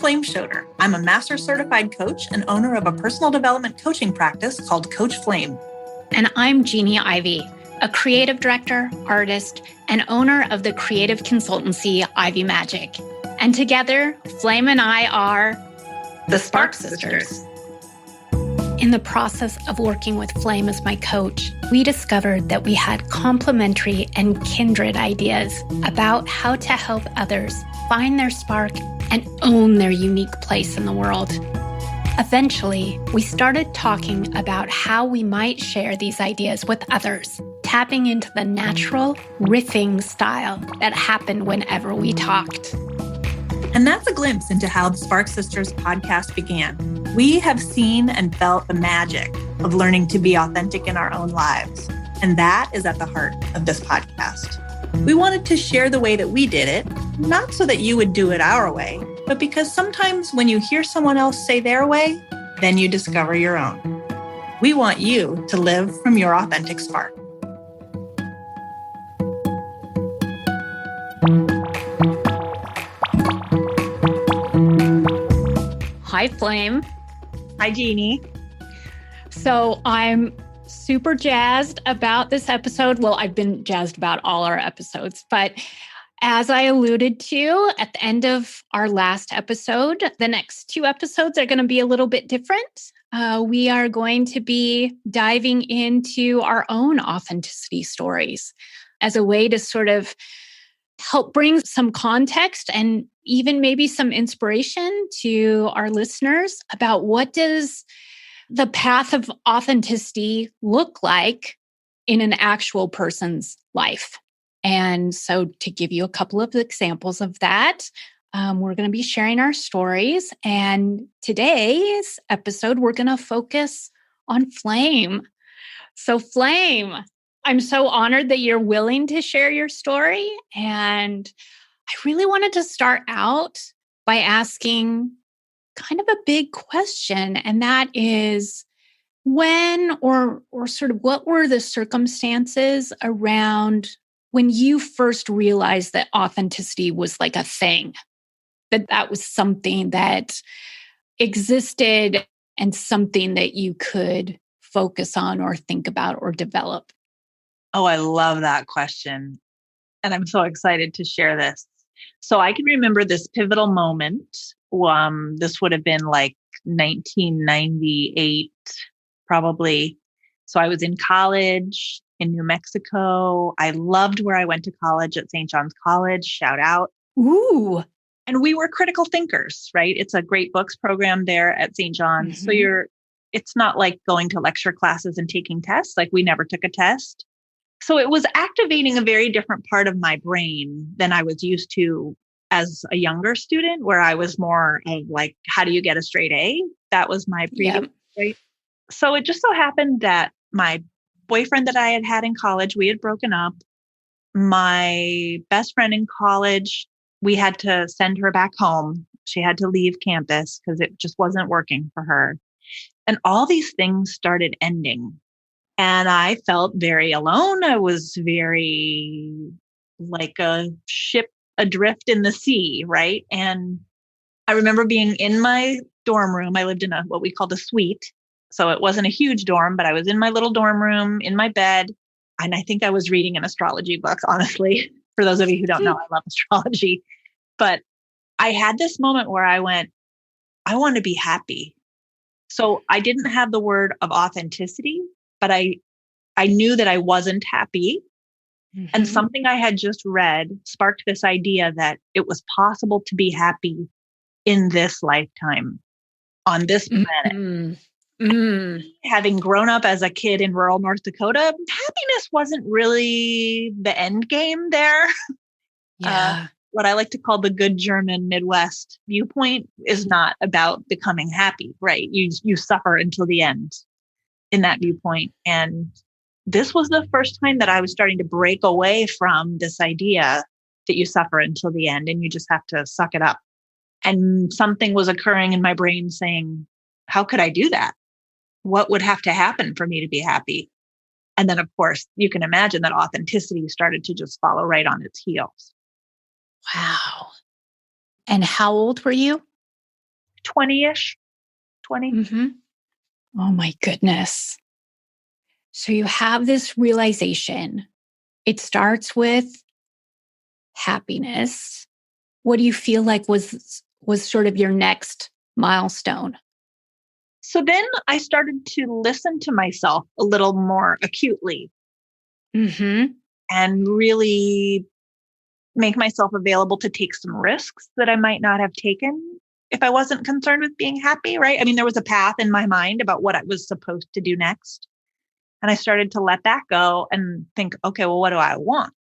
Flame Shoulder. I'm a master certified coach and owner of a personal development coaching practice called Coach Flame. And I'm Jeanne Ivy, a creative director, artist, and owner of the creative consultancy Ivy Magic. And together, Flame and I are the Spark Sisters. In the process of working with Flame as my coach, we discovered that we had complementary and kindred ideas about how to help others find their spark and own their unique place in the world. Eventually, we started talking about how we might share these ideas with others, tapping into the natural riffing style that happened whenever we talked. And that's a glimpse into how the Spark Sisters podcast began. We have seen and felt the magic of learning to be authentic in our own lives. And that is at the heart of this podcast. We wanted to share the way that we did it, not so that you would do it our way, but because sometimes when you hear someone else say their way, then you discover your own. We want you to live from your authentic spark. Hi, Flame. Hi, Jeanne. So I'm super jazzed about this episode. Well, I've been jazzed about all our episodes, but as I alluded to at the end of our last episode, the next two episodes are going to be a little bit different. We are going to be diving into our own authenticity stories as a way to sort of help bring some context and even maybe some inspiration to our listeners about what does the path of authenticity look like in an actual person's life. And so to give you a couple of examples of that, we're going to be sharing our stories. And today's episode, we're going to focus on Flame. So Flame, I'm so honored that you're willing to share your story. And I really wanted to start out by asking kind of a big question. And that is, when or sort of what were the circumstances around when you first realized that authenticity was like a thing, that was something that existed and something that you could focus on or think about or develop? Oh, I love that question. And I'm so excited to share this. So I can remember this pivotal moment. This would have been like 1998, probably. So I was in college in New Mexico. I loved where I went to college at St. John's College. Shout out. Ooh. And we were critical thinkers, right? It's a great books program there at St. John's. Mm-hmm. So it's not like going to lecture classes and taking tests. Like we never took a test. So it was activating a very different part of my brain than I was used to as a younger student, where I was more of like, how do you get a straight A? That was my previous. Yep. Right? So it just so happened that my boyfriend that I had had in college, we had broken up. My best friend in college, we had to send her back home. She had to leave campus because it just wasn't working for her. And all these things started ending. And I felt very alone. I was very like a ship adrift in the sea, right? And I remember being in my dorm room. I lived in what we called a suite. So it wasn't a huge dorm, but I was in my little dorm room, in my bed. And I think I was reading an astrology book, honestly. For those of you who don't know, I love astrology. But I had this moment where I went, I want to be happy. So I didn't have the word of authenticity, but I knew that I wasn't happy. Mm-hmm. And something I had just read sparked this idea that it was possible to be happy in this lifetime, on this planet. Mm-hmm. Mm. Having grown up as a kid in rural North Dakota, happiness wasn't really the end game there. Yeah. What I like to call the good German Midwest viewpoint is not about becoming happy, right? You suffer until the end in that viewpoint. And this was the first time that I was starting to break away from this idea that you suffer until the end and you just have to suck it up. And something was occurring in my brain saying, how could I do that? What would have to happen for me to be happy? And then, of course, you can imagine that authenticity started to just follow right on its heels. Wow. And how old were you? 20-ish, 20. Mm-hmm. Oh my goodness. So you have this realization. It starts with happiness. What do you feel like was sort of your next milestone? So then I started to listen to myself a little more acutely Mm-hmm. and really make myself available to take some risks that I might not have taken if I wasn't concerned with being happy, right? I mean, there was a path in my mind about what I was supposed to do next. And I started to let that go and think, okay, well, what do I want?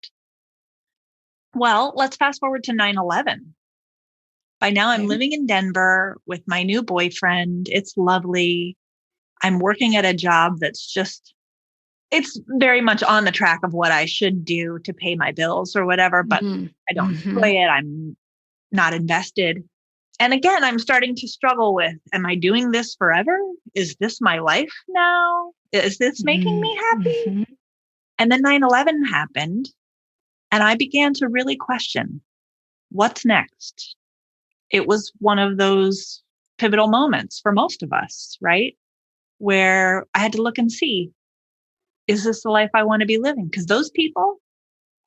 Well, let's fast forward to 9/11. By now, I'm Okay. living in Denver with my new boyfriend. It's lovely. I'm working at a job that's just, it's very much on the track of what I should do to pay my bills or whatever, but Mm-hmm. I don't Mm-hmm. enjoy it. I'm not invested. And again, I'm starting to struggle with, am I doing this forever? Is this my life now? Is this making me happy? Mm-hmm. And then 9/11 happened, and I began to really question, what's next? It was one of those pivotal moments for most of us, right? Where I had to look and see, is this the life I want to be living? Because those people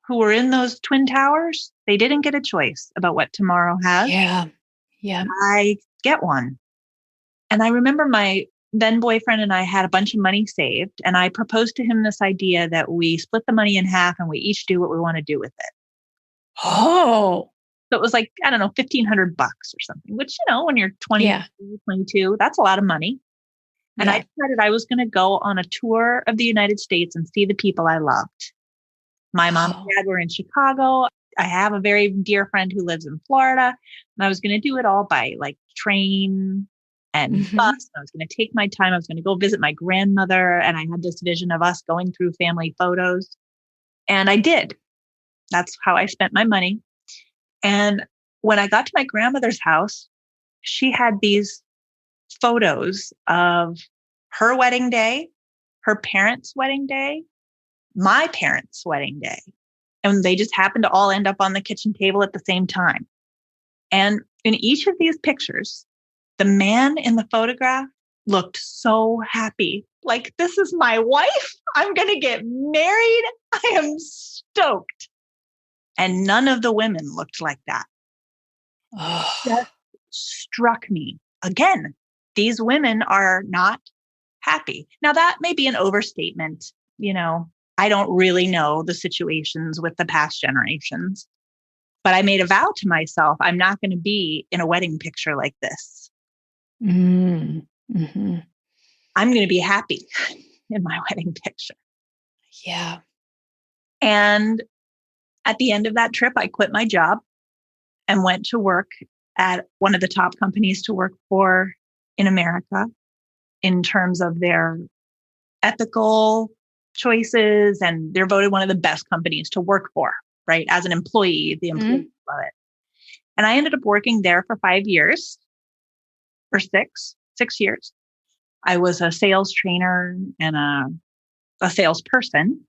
who were in those twin towers, they didn't get a choice about what tomorrow has. Yeah. Yeah. I get one. And I remember my then boyfriend and I had a bunch of money saved, and I proposed to him this idea that we split the money in half and we each do what we want to do with it. Oh. So it was like, I don't know, $1,500 or something, which, when you're 20, Yeah. 22, that's a lot of money. And Yeah. I decided I was going to go on a tour of the United States and see the people I loved. My mom and dad were in Chicago. I have a very dear friend who lives in Florida, and I was going to do it all by like train and Mhm. bus. I was going to take my time. I was going to go visit my grandmother, and I had this vision of us going through family photos. And I did. That's how I spent my money. And when I got to my grandmother's house, she had these photos of her wedding day, her parents' wedding day, my parents' wedding day. And they just happened to all end up on the kitchen table at the same time. And in each of these pictures, the man in the photograph looked so happy. Like, this is my wife. I'm going to get married. I am stoked. And none of the women looked like that. Oh. That struck me. Again, these women are not happy. Now, that may be an overstatement. I don't really know the situations with the past generations, but I made a vow to myself, I'm not going to be in a wedding picture like this. Mm-hmm. I'm going to be happy in my wedding picture. Yeah. And at the end of that trip, I quit my job and went to work at one of the top companies to work for in America in terms of their ethical choices, and they're voted one of the best companies to work for, right? As an employee, the employees love it. And I ended up working there for 5 years or 6 years. I was a sales trainer and a salesperson,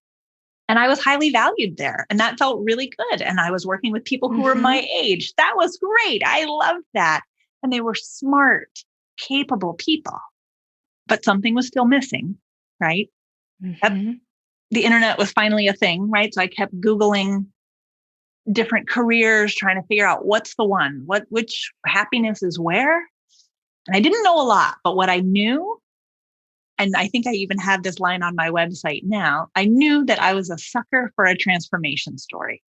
and I was highly valued there. And that felt really good. And I was working with people who were my age. That was great. I loved that. And they were smart, capable people. But something was still missing, right? Mm-hmm. The internet was finally a thing, right? So I kept Googling different careers, trying to figure out what's the one, which happiness is where. And I didn't know a lot, but what I knew, and I think I even have this line on my website now, I knew that I was a sucker for a transformation story.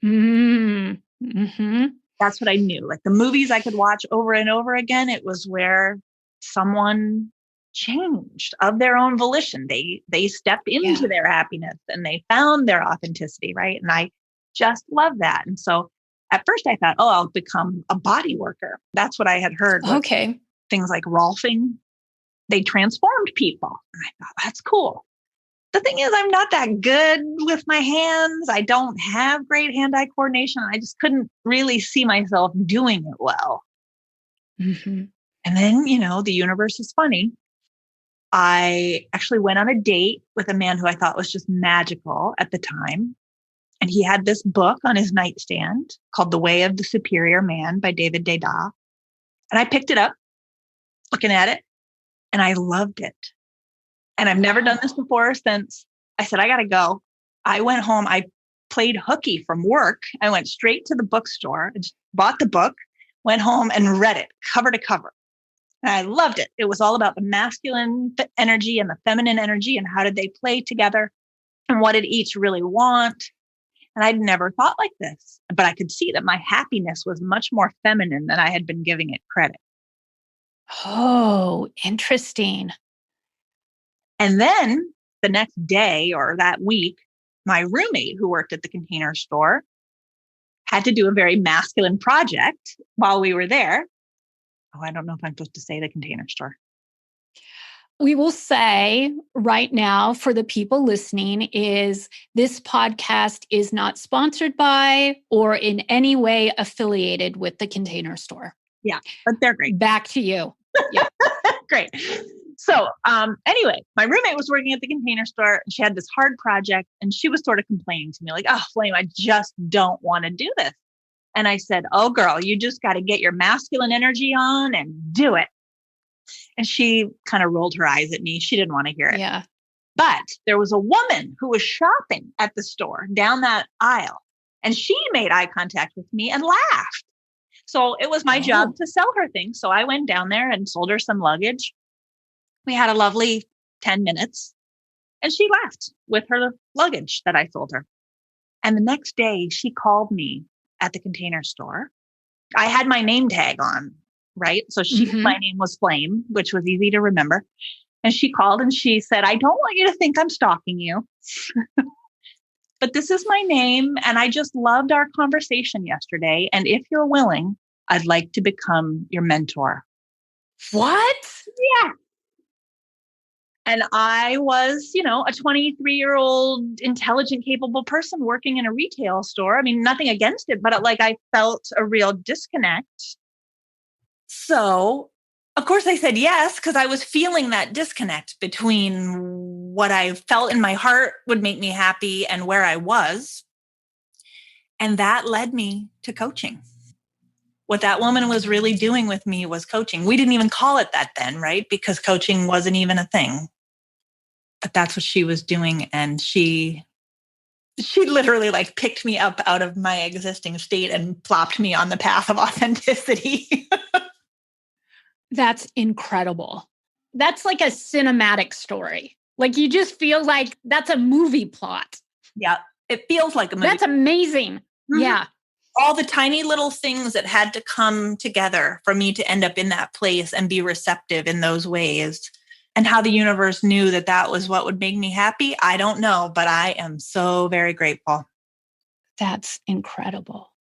Mm-hmm. That's what I knew. Like the movies I could watch over and over again, it was where someone changed of their own volition. They stepped into their happiness and they found their authenticity, right? And I just love that. And so at first I thought, I'll become a body worker. That's what I had heard. Okay. Things like Rolfing, they transformed people. And I thought, that's cool. The thing is, I'm not that good with my hands. I don't have great hand-eye coordination. I just couldn't really see myself doing it well. Mm-hmm. And then, the universe is funny. I actually went on a date with a man who I thought was just magical at the time. And he had this book on his nightstand called The Way of the Superior Man by David Dada. And I picked it up looking at it, and I loved it. And I've never done this before since I said, I got to go. I went home. I played hooky from work. I went straight to the bookstore, bought the book, went home and read it cover to cover. And I loved it. It was all about the masculine energy and the feminine energy and how did they play together and what did each really want. And I'd never thought like this, but I could see that my happiness was much more feminine than I had been giving it credit. Oh, interesting. And then the next day or that week, my roommate who worked at the Container Store had to do a very masculine project while we were there. Oh, I don't know if I'm supposed to say the Container Store. We will say right now for the people listening is this podcast is not sponsored by or in any way affiliated with the Container Store. Yeah, but they're great. Back to you. Yeah. Great. So anyway, my roommate was working at the Container Store and she had this hard project and she was sort of complaining to me like, oh, Flame, I just don't want to do this. And I said, oh, girl, you just got to get your masculine energy on and do it. And she kind of rolled her eyes at me. She didn't want to hear it. Yeah. But there was a woman who was shopping at the store down that aisle and she made eye contact with me and laughed. So it was my job to sell her things. So I went down there and sold her some luggage. We had a lovely 10 minutes and she left with her luggage that I sold her. And the next day she called me at the Container Store. I had my name tag on, right? So my name was Flame, which was easy to remember. And she called and she said, I don't want you to think I'm stalking you, but this is my name. And I just loved our conversation yesterday. And if you're willing, I'd like to become your mentor. What? Yeah. And I was, a 23-year-old intelligent, capable person working in a retail store. I mean, nothing against it, but I felt a real disconnect. So, of course, I said yes, because I was feeling that disconnect between what I felt in my heart would make me happy and where I was. And that led me to coaching. What that woman was really doing with me was coaching. We didn't even call it that then, right? Because coaching wasn't even a thing. But that's what she was doing. And she literally picked me up out of my existing state and plopped me on the path of authenticity. That's incredible. That's like a cinematic story. You just feel like that's a movie plot. Yeah, it feels like a movie. That's amazing. Mm-hmm. Yeah. All the tiny little things that had to come together for me to end up in that place and be receptive in those ways. And how the universe knew that that was what would make me happy, I don't know, but I am so very grateful. That's incredible.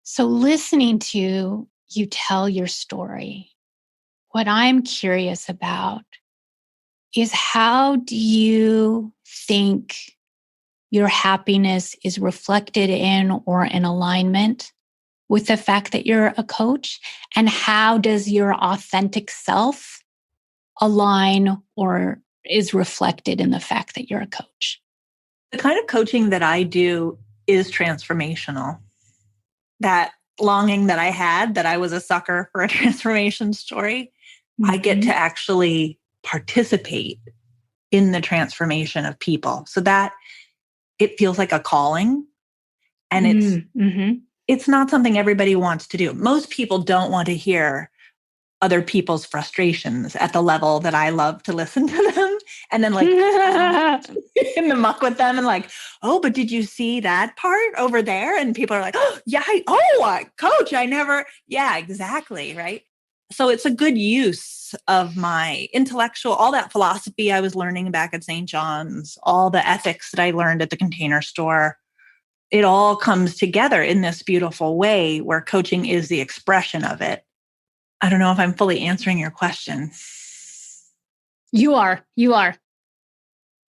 So listening to you tell your story, what I'm curious about is how do you think your happiness is reflected in or in alignment with the fact that you're a coach? And how does your authentic self align or is reflected in the fact that you're a coach? The kind of coaching that I do is transformational. That longing that I had, that I was a sucker for a transformation story, I get to actually participate in the transformation of people. So that it feels like a calling, and it's not something everybody wants to do. Most people don't want to hear other people's frustrations at the level that I love to listen to them and then in the muck with them and oh, but did you see that part over there? And people are like, oh, yeah, coach, I never. Yeah, exactly. Right. So it's a good use of my intellectual, all that philosophy I was learning back at St. John's, all the ethics that I learned at the Container Store. It all comes together in this beautiful way where coaching is the expression of it. I don't know if I'm fully answering your question. You are.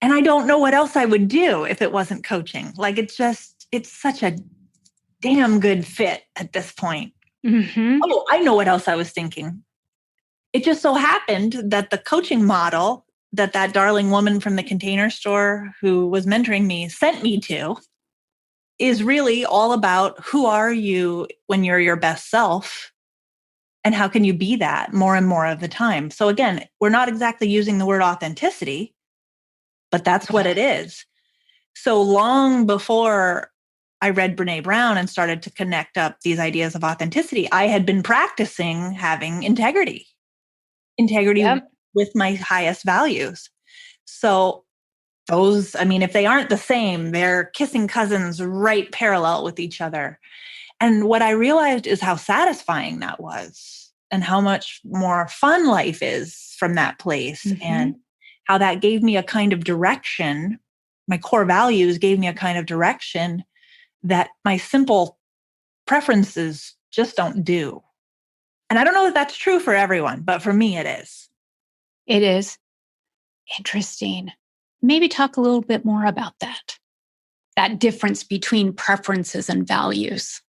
And I don't know what else I would do if it wasn't coaching. It's such a damn good fit at this point. Oh, I know what else I was thinking. It just so happened that the coaching model that darling woman from the Container Store who was mentoring me sent me to is really all about who are you when you're your best self And how can you be that more and more of the time? So again, we're not exactly using the word authenticity, but that's what it is. So long before I read Brene Brown and started to connect up these ideas of authenticity, I had been practicing having integrity Yep. with my highest values. So those, I mean, if they aren't the same, they're kissing cousins right parallel with each other. And what I realized is how satisfying that was and how much more fun life is from that place, and how that gave me a kind of direction. My core values gave me a kind of direction that my simple preferences just don't do. And I don't know if that's true for everyone, but for me, it is. It is. Interesting. Maybe talk a little bit more about that difference between preferences and values.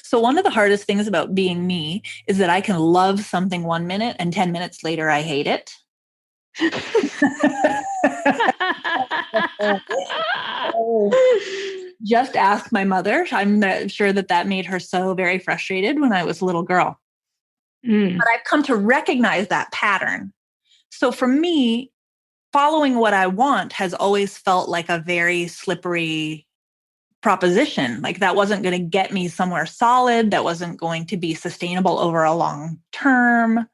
So one of the hardest things about being me is that I can love something 1 minute and 10 minutes later, I hate it. Just ask my mother. I'm sure that made her so very frustrated when I was a little girl. But I've come to recognize that pattern. So for me, following what I want has always felt like a very slippery proposition. Like that wasn't going to get me somewhere solid. That wasn't going to be sustainable over a long term.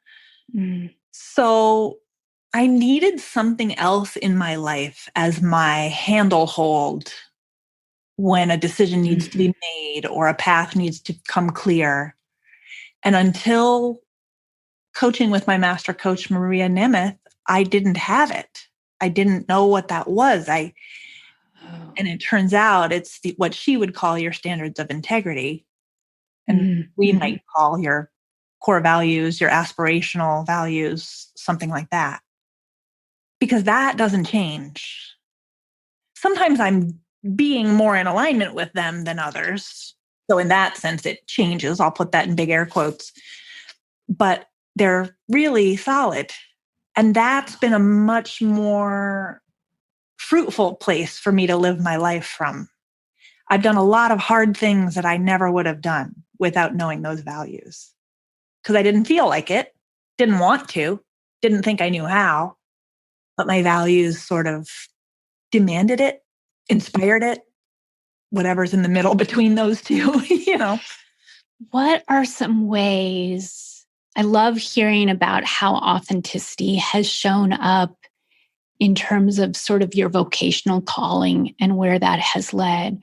So I needed something else in my life as my handlehold when a decision needs to be made or a path needs to come clear. And until coaching with my master coach, Maria Nemeth, I didn't have it. I didn't know what that was. And it turns out it's what she would call your standards of integrity. And we might call your core values, your aspirational values, something like that. Because that doesn't change. Sometimes I'm being more in alignment with them than others. So in that sense, it changes. I'll put that in big air quotes. But they're really solid. And that's been a much more fruitful place for me to live my life from. I've done a lot of hard things that I never would have done without knowing those values. Because I didn't feel like it, didn't want to, didn't think I knew how. But my values sort of demanded it, inspired it, whatever's in the middle between those two, What are some ways? I love hearing about how authenticity has shown up in terms of sort of your vocational calling and where that has led.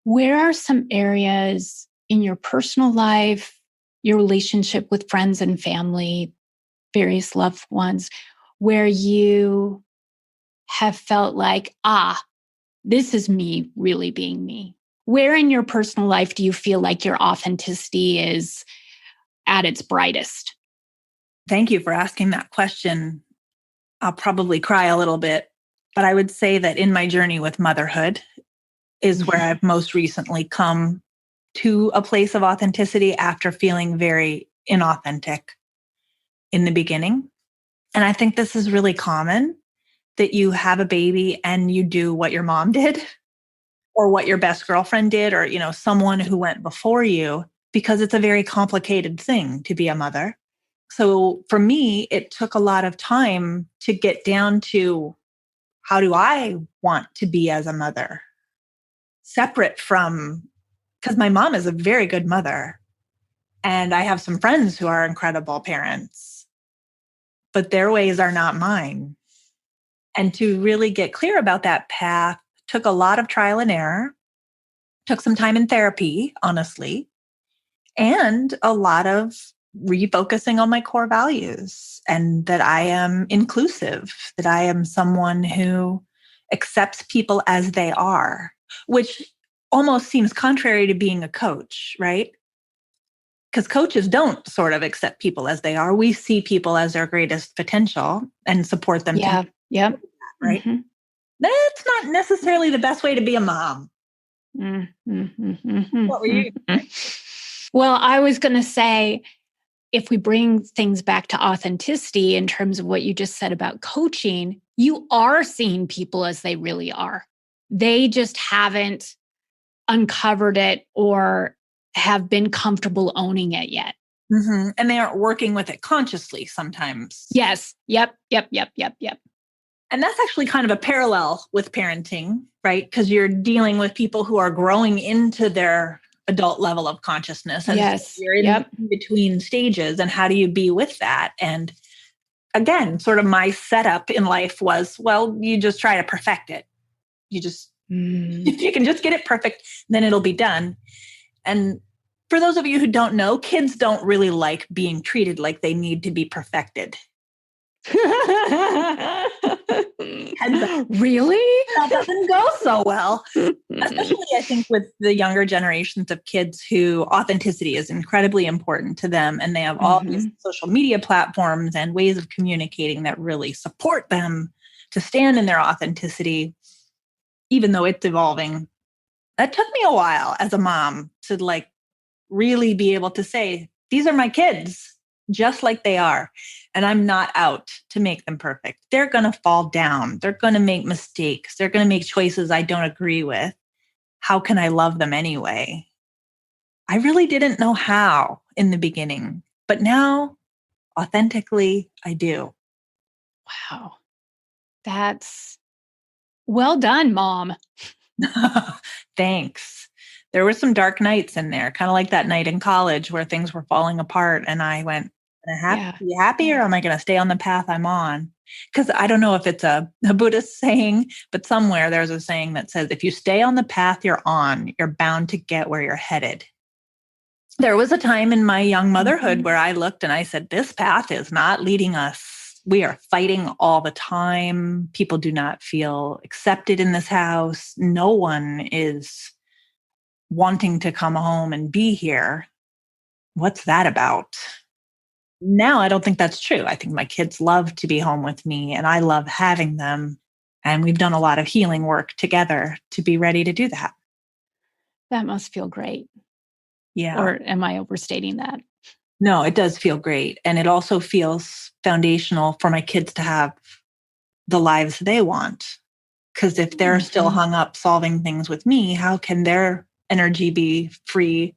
Where are some areas in your personal life, your relationship with friends and family, various loved ones, where you have felt like, this is me really being me? Where in your personal life do you feel like your authenticity is at its brightest? Thank you for asking that question. I'll probably cry a little bit, but I would say that in my journey with motherhood is where I've most recently come to a place of authenticity after feeling very inauthentic in the beginning. And I think this is really common, that you have a baby and you do what your mom did or what your best girlfriend did, or, someone who went before you, because it's a very complicated thing to be a mother. So for me, it took a lot of time to get down to, how do I want to be as a mother? Separate from, because my mom is a very good mother and I have some friends who are incredible parents, but their ways are not mine. And to really get clear about that path took a lot of trial and error, took some time in therapy, honestly, and a lot of refocusing on my core values, and that I am inclusive, that I am someone who accepts people as they are, which almost seems contrary to being a coach, right? Because coaches don't sort of accept people as they are. We see people as their greatest potential and support them. Yeah. Yep. Right. That's not necessarily the best way to be a mom. What were you saying? Well, I was going to say, if we bring things back to authenticity in terms of what you just said about coaching, you are seeing people as they really are. They just haven't uncovered it or have been comfortable owning it yet. And they aren't working with it consciously sometimes. Yes. Yep. And that's actually kind of a parallel with parenting, right? Because you're dealing with people who are growing into their adult level of consciousness. And Yes. so you're in between stages. And how do you be with that? And again, sort of my setup in life was, well, you just try to perfect it. You just, if you can just get it perfect, then it'll be done. And for those of you who don't know, kids don't really like being treated like they need to be perfected. Really? That doesn't go so well. Especially, I think, with the younger generations of kids who authenticity is incredibly important to them. And they have all these social media platforms and ways of communicating that really support them to stand in their authenticity, even though it's evolving. That took me a while as a mom to really be able to say, these are my kids, just like they are. And I'm not out to make them perfect. They're going to fall down. They're going to make mistakes. They're going to make choices I don't agree with. How can I love them anyway? I really didn't know how in the beginning, but now authentically, I do. Wow. That's well done, Mom. Thanks. There were some dark nights in there, kind of like that night in college where things were falling apart. And I went, am I be happy or am I going to stay on the path I'm on? Because I don't know if it's a Buddhist saying, but somewhere there's a saying that says, if you stay on the path you're on, you're bound to get where you're headed. There was a time in my young motherhood where I looked and I said, this path is not leading us. We are fighting all the time. People do not feel accepted in this house. No one is wanting to come home and be here. What's that about? Now, I don't think that's true. I think my kids love to be home with me and I love having them. And we've done a lot of healing work together to be ready to do that. That must feel great. Yeah. Or am I overstating that? No, it does feel great. And it also feels foundational for my kids to have the lives they want. Because if they're still hung up solving things with me, how can their energy be free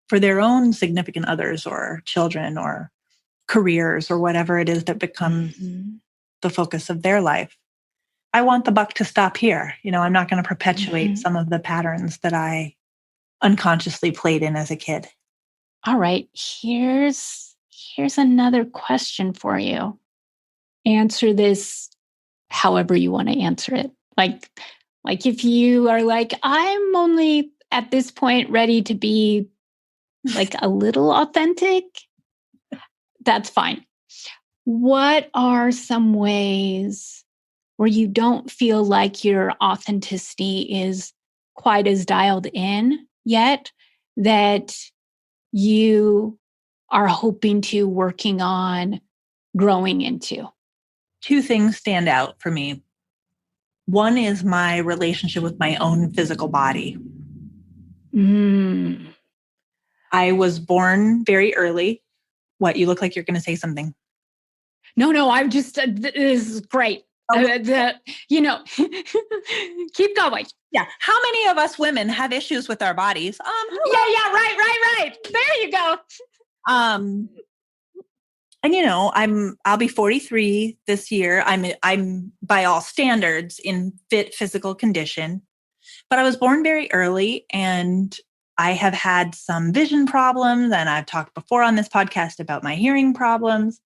for their own significant others or children or careers or whatever it is that becomes the focus of their life? I want the buck to stop here. I'm not going to perpetuate some of the patterns that I unconsciously played in as a kid. All right. Here's another question for you. Answer this however you want to answer it. Like if you are like, I'm only at this point ready to be like a little authentic, that's fine. What are some ways where you don't feel like your authenticity is quite as dialed in yet that you are hoping to working on growing into? Two things stand out for me. One is my relationship with my own physical body. I was born very early. What, you look like you're going to say something. No, I'm just, this is great. Keep going. Yeah. How many of us women have issues with our bodies? Yeah. Right. There you go. And I'll be 43 this year. I'm by all standards in fit physical condition, but I was born very early and I have had some vision problems. And I've talked before on this podcast about my hearing problems.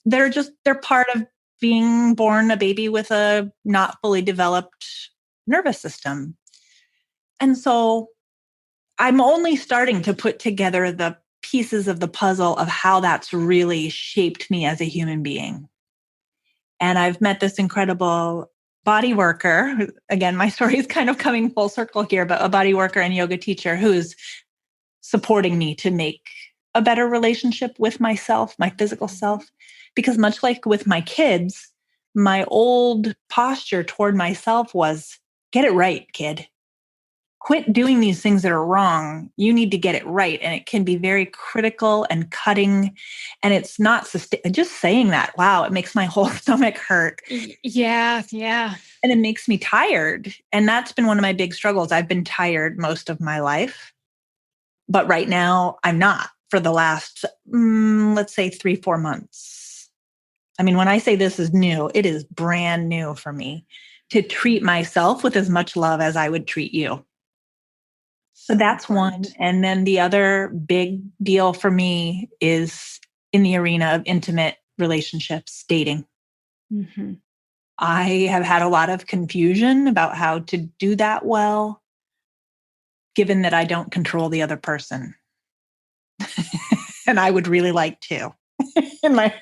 They're part of being born a baby with a not fully developed nervous system. And so I'm only starting to put together the pieces of the puzzle of how that's really shaped me as a human being. And I've met this incredible body worker. Again, my story is kind of coming full circle here, but a body worker and yoga teacher who's supporting me to make a better relationship with myself, my physical self. Because much like with my kids, my old posture toward myself was, get it right, kid. Quit doing these things that are wrong. You need to get it right. And it can be very critical and cutting. And it's not just saying that. Wow, it makes my whole stomach hurt. Yeah. And it makes me tired. And that's been one of my big struggles. I've been tired most of my life. But right now, I'm not for the last, let's say 3-4 months. I mean, when I say this is new, it is brand new for me to treat myself with as much love as I would treat you. So that's one. And then the other big deal for me is in the arena of intimate relationships, dating. Mm-hmm. I have had a lot of confusion about how to do that well, given that I don't control the other person. And I would really like to. in my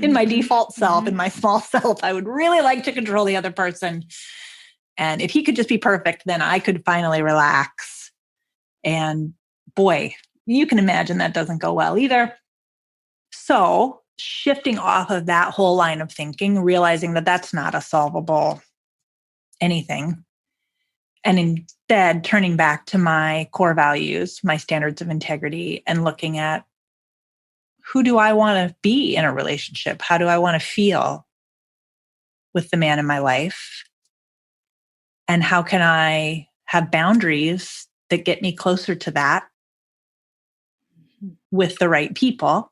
in my default self, in my small self, I would really like to control the other person. And if he could just be perfect, then I could finally relax. And boy, you can imagine that doesn't go well either. So shifting off of that whole line of thinking, realizing that that's not a solvable anything, and instead turning back to my core values, my standards of integrity, and looking at who do I want to be in a relationship? How do I want to feel with the man in my life? And how can I have boundaries that get me closer to that with the right people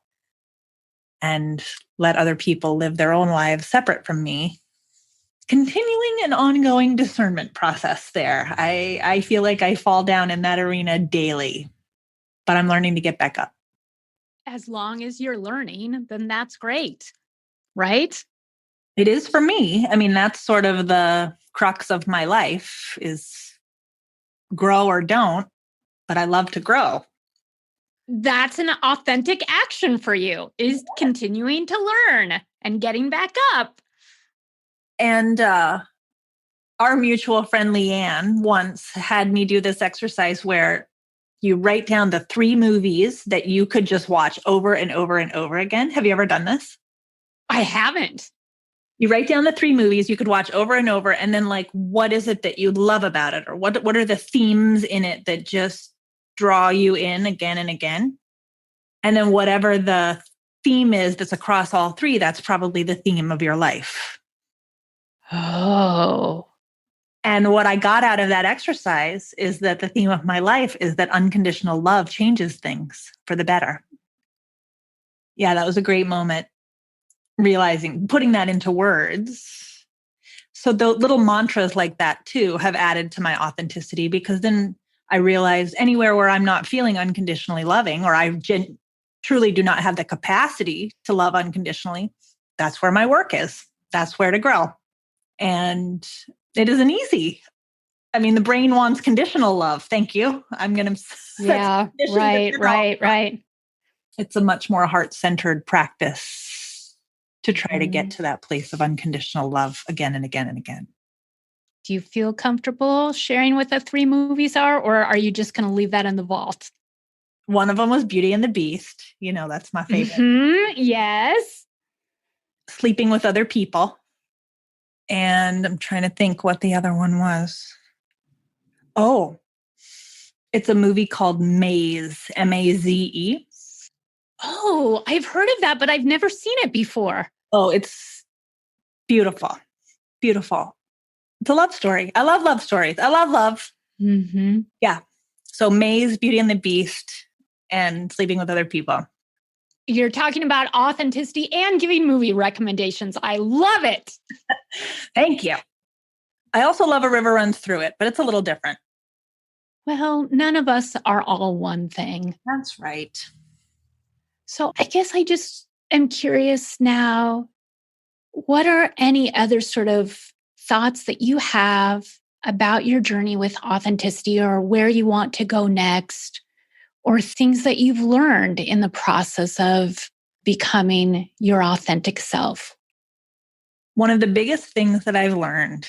and let other people live their own lives separate from me? Continuing an ongoing discernment process there. I feel like I fall down in that arena daily, but I'm learning to get back up. As long as you're learning, then that's great, right? It is for me. I mean, that's sort of the crux of my life is grow or don't, but I love to grow. That's an authentic action for you, is continuing to learn and getting back up. And our mutual friend Leanne once had me do this exercise where you write down the 3 movies that you could just watch over and over and over again. Have you ever done this? I haven't. You write down the 3 movies you could watch over and over, and then like, what is it that you love about it? Or what are the themes in it that just draw you in again and again? And then whatever the theme is that's across all 3, that's probably the theme of your life. Oh. And what I got out of that exercise is that the theme of my life is that unconditional love changes things for the better. Yeah, that was a great moment, realizing, putting that into words. So the little mantras like that too have added to my authenticity, because then I realize anywhere where I'm not feeling unconditionally loving, or I truly do not have the capacity to love unconditionally, that's where my work is. That's where to grow. And it isn't easy. I mean, the brain wants conditional love. Thank you. I'm going to. Yeah, right. It's a much more heart-centered practice to try to get to that place of unconditional love again and again and again. Do you feel comfortable sharing what the 3 movies are, or are you just going to leave that in the vault? One of them was Beauty and the Beast. You know, that's my favorite. Yes. Sleeping with Other People. And I'm trying to think what the other one was. Oh, it's a movie called Maze, M-A-Z-E. Oh, I've heard of that, but I've never seen it before. Oh, it's beautiful. Beautiful. It's a love story. I love love stories. I love love. Mm-hmm. Yeah. So Maze, Beauty and the Beast, and Sleeping with Other People. You're talking about authenticity and giving movie recommendations. I love it. Thank you. I also love A River Runs Through It, but it's a little different. Well, none of us are all one thing. That's right. So I guess I just am curious now, what are any other sort of thoughts that you have about your journey with authenticity, or where you want to go next, or things that you've learned in the process of becoming your authentic self? One of the biggest things that I've learned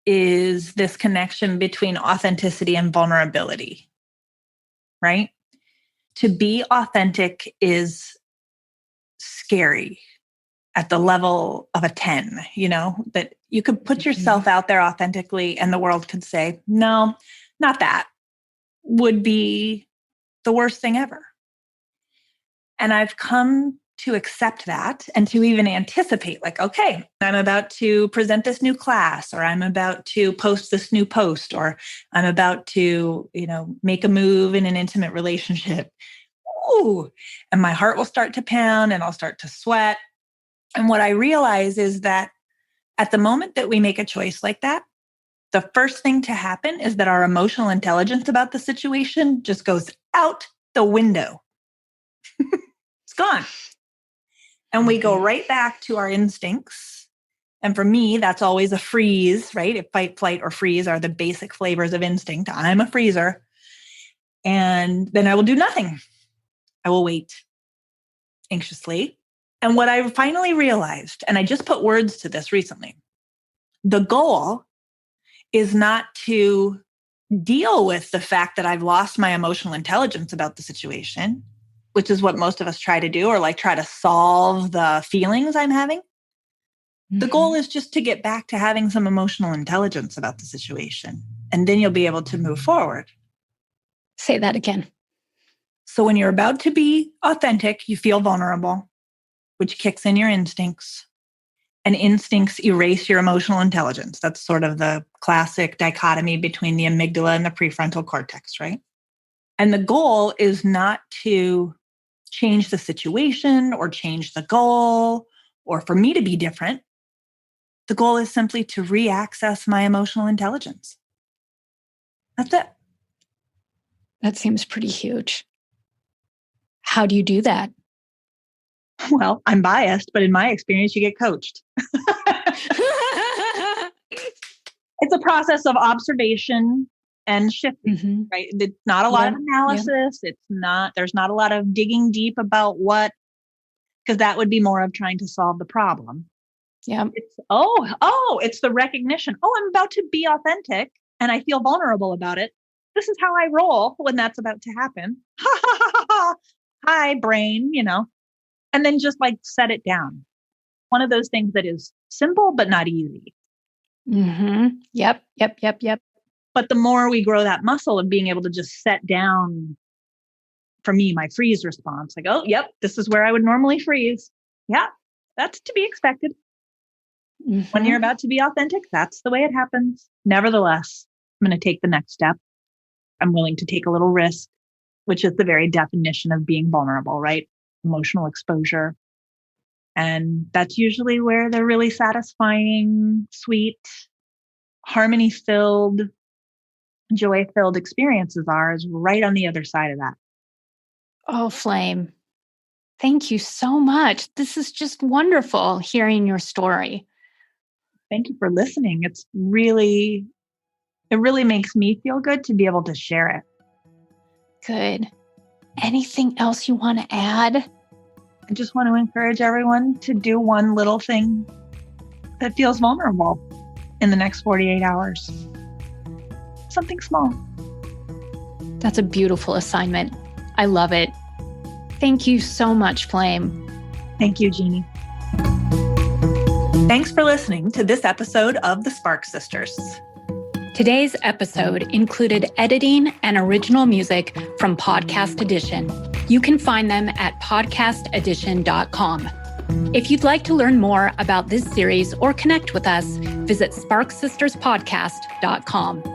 is this connection between authenticity and vulnerability, right? To be authentic is scary at the level of a 10, you know, that you could put yourself out there authentically and the world could say, no, not that, would be the worst thing ever. And I've come to accept that and to even anticipate, like, okay, I'm about to present this new class, or I'm about to post this new post, or I'm about to, make a move in an intimate relationship. Ooh, and my heart will start to pound and I'll start to sweat. And what I realize is that at the moment that we make a choice like that, the first thing to happen is that our emotional intelligence about the situation just goes out the window. It's gone. And we go right back to our instincts. And for me, that's always a freeze, right? If fight, flight, or freeze are the basic flavors of instinct, I'm a freezer. And then I will do nothing. I will wait anxiously. And what I finally realized, and I just put words to this recently, the goal is not to deal with the fact that I've lost my emotional intelligence about the situation, which is what most of us try to do, or like try to solve the feelings I'm having. The goal is just to get back to having some emotional intelligence about the situation. And then you'll be able to move forward. Say that again. So when you're about to be authentic, you feel vulnerable, which kicks in your instincts. And instincts erase your emotional intelligence. That's sort of the classic dichotomy between the amygdala and the prefrontal cortex, right? And the goal is not to change the situation or change the goal or for me to be different. The goal is simply to re-access my emotional intelligence. That's it. That seems pretty huge. How do you do that? Well, I'm biased, but in my experience, you get coached. It's a process of observation and shifting, right? It's not a lot of analysis. There's not a lot of digging deep about what, because that would be more of trying to solve the problem. Yeah. It's, it's the recognition. Oh, I'm about to be authentic and I feel vulnerable about it. This is how I roll when that's about to happen. Hi, brain, and then just like set it down. One of those things that is simple, but not easy. Yep. But the more we grow that muscle of being able to just set down, for me, my freeze response, like, oh, yep, this is where I would normally freeze. Yeah, that's to be expected. When you're about to be authentic, that's the way it happens. Nevertheless, I'm going to take the next step. I'm willing to take a little risk, which is the very definition of being vulnerable, right? Emotional exposure. And that's usually where the really satisfying, sweet, harmony-filled, joy-filled experiences are, is right on the other side of that. Oh, Flame. Thank you so much. This is just wonderful hearing your story. Thank you for listening. It really makes me feel good to be able to share it. Good. Anything else you want to add? I just want to encourage everyone to do one little thing that feels vulnerable in the next 48 hours. Something small. That's a beautiful assignment. I love it. Thank you so much, Flame. Thank you, Jeannie. Thanks for listening to this episode of the Spark Sisters. Today's episode included editing and original music from Podcast Edition. You can find them at podcastedition.com. If you'd like to learn more about this series or connect with us, visit sparksisterspodcast.com.